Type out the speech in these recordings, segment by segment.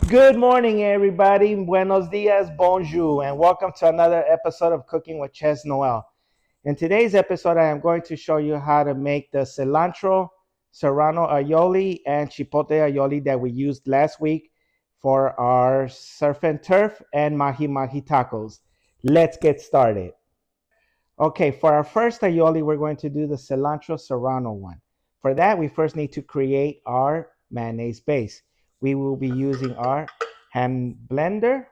Good morning, everybody. Buenos dias, bonjour, and welcome to another episode of Cooking with Chef Noel. In today's episode, I am going to show you how to make the Cilantro Serrano Aioli and Chipotle Aioli that we used last week for our surf and turf and mahi mahi tacos. Let's get started. Okay, for our first aioli, we're going to do the Cilantro Serrano one. For that, we first need to create our mayonnaise base. We will be using our hand blender.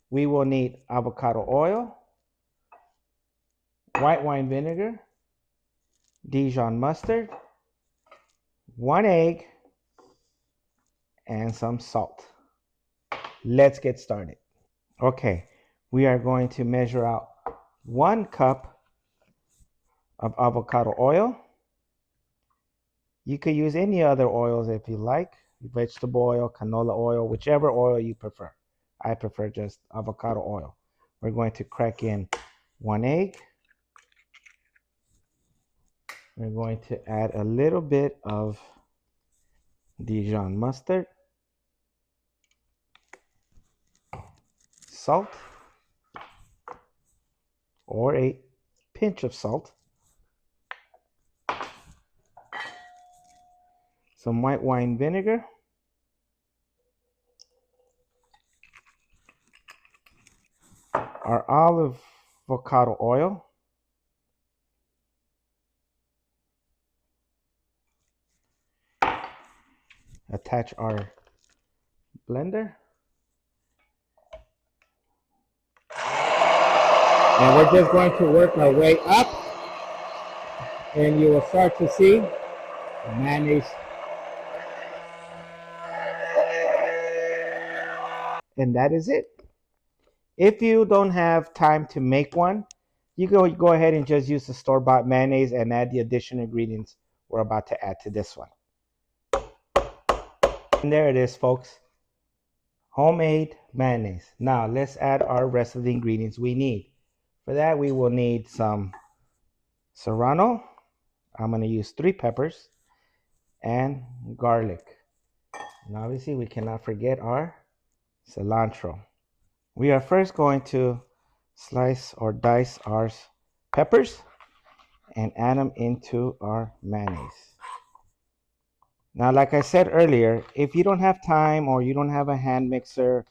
We will need avocado oil, white wine vinegar, Dijon mustard, one egg, and some salt. Let's get started. Okay, we are going to measure out 1 cup of avocado oil. You could use any other oils if you like, vegetable oil, canola oil, whichever oil you prefer. I prefer just avocado oil. We're going to crack in 1 egg. We're going to add a little bit of Dijon mustard, salt, or a pinch of salt, some white wine vinegar, our avocado oil, attach our blender, and we're just going to work our way up, and you will start to see mayonnaise. And that is it. If you don't have time to make one, you go ahead and just use the store-bought mayonnaise and add the additional ingredients we're about to add to this one. And there it is, folks. Homemade mayonnaise. Now let's add our rest of the ingredients we need. For that, we will need some serrano. I'm going to use 3 peppers and garlic. And obviously, we cannot forget our cilantro. We are first going to slice or dice our peppers and add them into our mayonnaise. Now, like I said earlier, if you don't have time or you don't have a hand mixer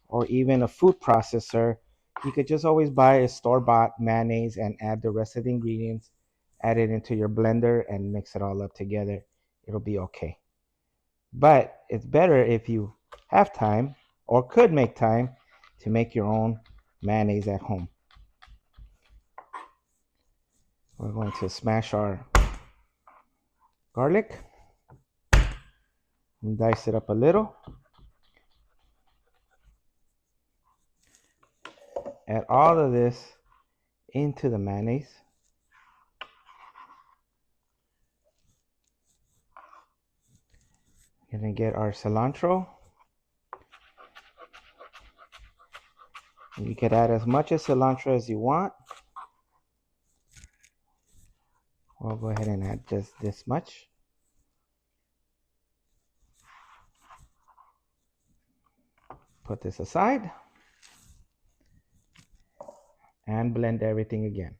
or even a food processor, you could just always buy a store-bought mayonnaise and add the rest of the ingredients, add it into your blender and mix it all up together. It'll be okay. But it's better if you have time or could make time to make your own mayonnaise at home. We're going to smash our garlic and dice it up a little. Add all of this into the mayonnaise. And then get our cilantro. You could add as much as cilantro as you want. We'll go ahead and add just this much. Put this aside and blend everything again.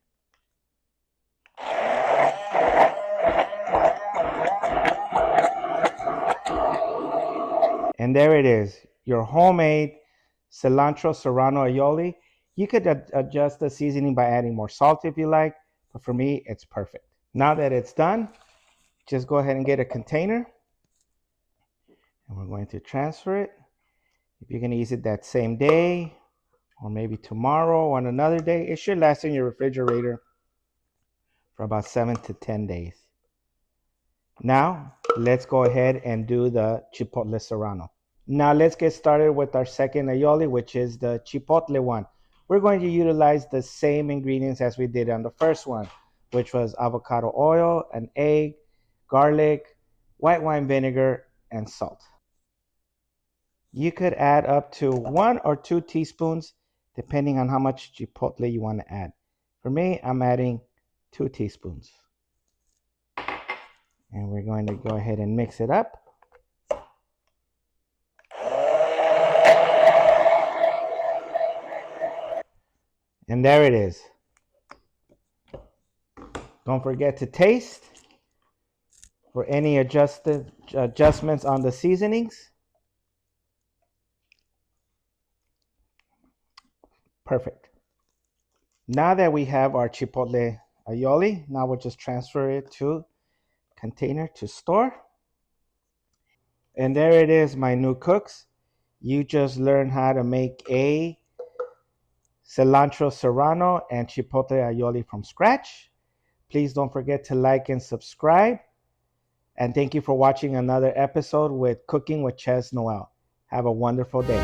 And there it is, your homemade Cilantro Serrano Aioli. You could adjust the seasoning by adding more salt if you like, but for me, it's perfect. Now that it's done, just go ahead and get a container, and we're going to transfer it. If you're going to use it that same day, or maybe tomorrow or on another day, it should last in your refrigerator for about 7 to 10 days. Now, let's go ahead and do the Chipotle Serrano. Now let's get started with our second aioli, which is the Chipotle one. We're going to utilize the same ingredients as we did on the first one, which was avocado oil, an egg, garlic, white wine vinegar, and salt. You could add up to 1 or 2 teaspoons, depending on how much chipotle you want to add. For me, I'm adding 2 teaspoons. And we're going to go ahead and mix it up. And there it is. Don't forget to taste for any adjustments on the seasonings. Perfect. Now that we have our chipotle aioli, now we'll just transfer it to container to store. And there it is, my new cooks. You just learned how to make a cilantro serrano and chipotle aioli from scratch. Please don't forget to like and subscribe. And thank you for watching another episode with Cooking with Ches Noel. Have a wonderful day.